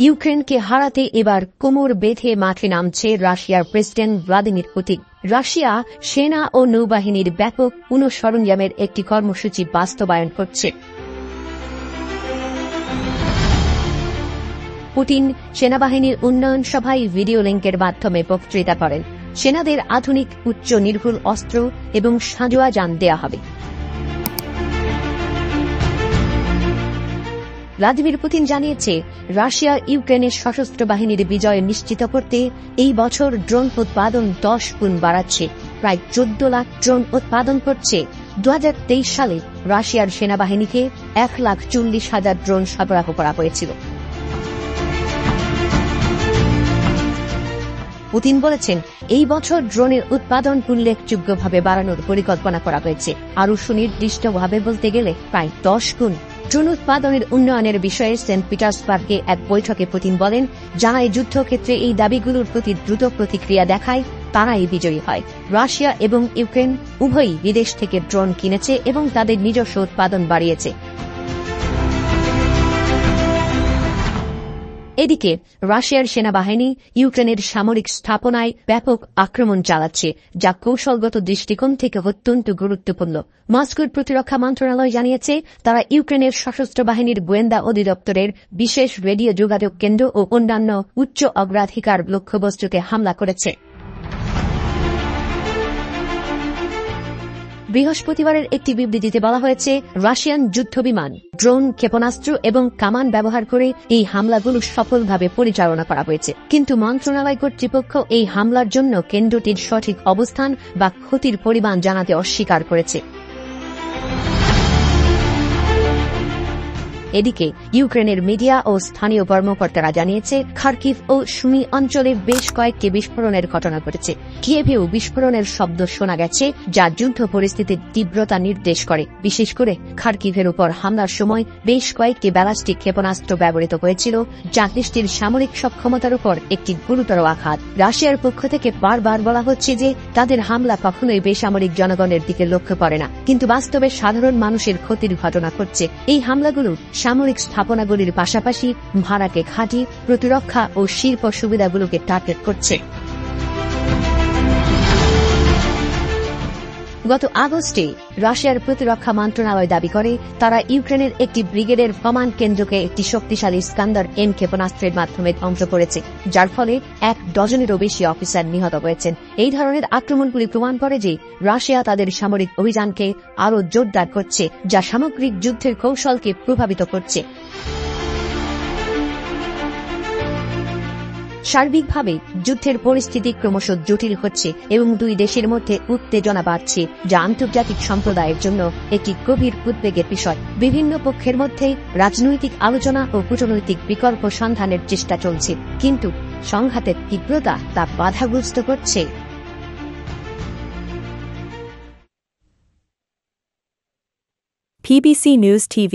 ইউক্রেনকে হারাতে এবার কোমর বেঁধে মাঠে নামছে রাশিয়ার প্রেসিডেন্ট ভ্লাদিমির পুতিন। রাশিয়া সেনা ও নৌবাহিনীর ব্যাপক পুনঃসরঞ্জামের একটি কর্মসূচি বাস্তবায়ন করছে। পুতিন সেনাবাহিনীর উন্নয়ন সভায় ভিডিও লিঙ্কের মাধ্যমে বক্তৃতা করেন। সেনাদের আধুনিক উচ্চ নির্ভুল অস্ত্র এবং সাঁজোয়া যান দেয়া হবে। ভ্লাদিমির পুতিন জানিয়েছে, রাশিয়া ইউক্রেনের সশস্ত্র বাহিনীর বিজয় নিশ্চিত করতে এই বছর ড্রোন উৎপাদন 10 গুণ বাড়াচ্ছে, প্রায় 14 লাখ ড্রোন উৎপাদন করছে। 2023 সালে রাশিয়ার সেনাবাহিনীকে 1,40,000 ড্রোন সরবরাহ করা হয়েছিল। পুতিন বলেছেন, এই বছর ড্রোনের উৎপাদন উল্লেখযোগ্যভাবে বাড়ানোর পরিকল্পনা করা হয়েছে। আরও সুনির্দিষ্টভাবে বলতে গেলে প্রায় 10 গুণ। ড্রোন উৎপাদনের উন্নয়নের বিষয়ে সেন্ট পিটার্সবার্গে এক বৈঠকে পুতিন বলেন, যারা এই যুদ্ধক্ষেত্রে এই দাবিগুলোর প্রতি দ্রুত প্রতিক্রিয়া দেখায় তারাই বিজয়ী হয়। রাশিয়া এবং ইউক্রেন উভয়ই বিদেশ থেকে ড্রোন কিনেছে এবং তাদের নিজস্ব উৎপাদন বাড়িয়েছে। এদিকে রাশিয়ার সেনাবাহিনী ইউক্রেনের সামরিক স্থাপনায় ব্যাপক আক্রমণ চালাচ্ছে, যা কৌশলগত দৃষ্টিকোণ থেকে অত্যন্ত গুরুত্বপূর্ণ। মস্কোর প্রতিরক্ষা মন্ত্রণালয় জানিয়েছে, তারা ইউক্রেনের সশস্ত্র বাহিনীর গোয়েন্দা অধিদপ্তরের বিশেষ রেডিও যোগাযোগ কেন্দ্র ও অন্যান্য উচ্চ অগ্রাধিকার লক্ষ্যবস্তুতে হামলা করেছে। বৃহস্পতিবারের একটি বিবৃতিতে বলা হয়েছে, রাশিয়ান যুদ্ধবিমান, ড্রোন, ক্ষেপণাস্ত্র এবং কামান ব্যবহার করে এই হামলাগুলো সফলভাবে পরিচালনা করা হয়েছে। কিন্তু মন্ত্রণালয় কর্তৃপক্ষ এই হামলার জন্য কেন্দ্রটির সঠিক অবস্থান বা ক্ষতির পরিমাণ জানাতে অস্বীকার করেছে। এদিকে ইউক্রেনের মিডিয়া ও স্থানীয় কর্মকর্তারা জানিয়েছে, খার্কিভ ও সুমি অঞ্চলে বেশ কয়েকটি বিস্ফোরণের ঘটনা ঘটেছে। কিয়েভেও বিস্ফোরণের শব্দ শোনা গেছে, যা যুদ্ধ পরিস্থিতির তীব্রতা নির্দেশ করে। বিশেষ করে খার্কিভের উপর হামলার সময় বেশ কয়েকটি ব্যালিস্টিক ক্ষেপণাস্ত্র ব্যবহৃত হয়েছিল, যা দেশটির সামরিক সক্ষমতার উপর একটি গুরুতর আঘাত। রাশিয়ার পক্ষ থেকে বারবার বলা হচ্ছে যে তাদের হামলা কখনোই বেসামরিক জনগণের দিকে লক্ষ্য করে না, কিন্তু বাস্তবে সাধারণ মানুষের ক্ষতির ঘটনা ঘটছে। এই হামলাগুলো সামরিক স্থাপনাগুলির পাশাপাশি ভাড়াটে ঘাঁটি, প্রতিরক্ষা ও শিল্প সুবিধাগুলোকে টার্গেট করছে। গত আগস্টে রাশিয়ার প্রতিরক্ষা মন্ত্রণালয় দাবি করে, তারা ইউক্রেনের একটি ব্রিগেডের কমান্ড কেন্দ্রকে একটি শক্তিশালী স্কান্দার এম ক্ষেপণাস্ত্রের মাধ্যমে ধ্বংস করেছে, যার ফলে 1 ডজনেরও বেশি অফিসার নিহত হয়েছেন। এই ধরনের আক্রমণগুলি প্রমাণ করে যে রাশিয়া তাদের সামরিক অভিযানকে আরও জোরদার করছে, যা সামগ্রিক যুদ্ধের কৌশলকে প্রভাবিত করছে। সার্বিকভাবে যুদ্ধের পরিস্থিতি ক্রমশ জটিল হচ্ছে এবং দুই দেশের মধ্যে উত্তেজনা বাড়ছে, যা আন্তর্জাতিক সম্প্রদায়ের জন্য একটি গভীর উদ্বেগের বিষয়। বিভিন্ন পক্ষের মধ্যে রাজনৈতিক আলোচনা ও কূটনৈতিক বিকল্প সন্ধানের চেষ্টা চলছে, কিন্তু সংঘাতের তীব্রতা তা বাধাগ্রস্ত করছে। PBC News TV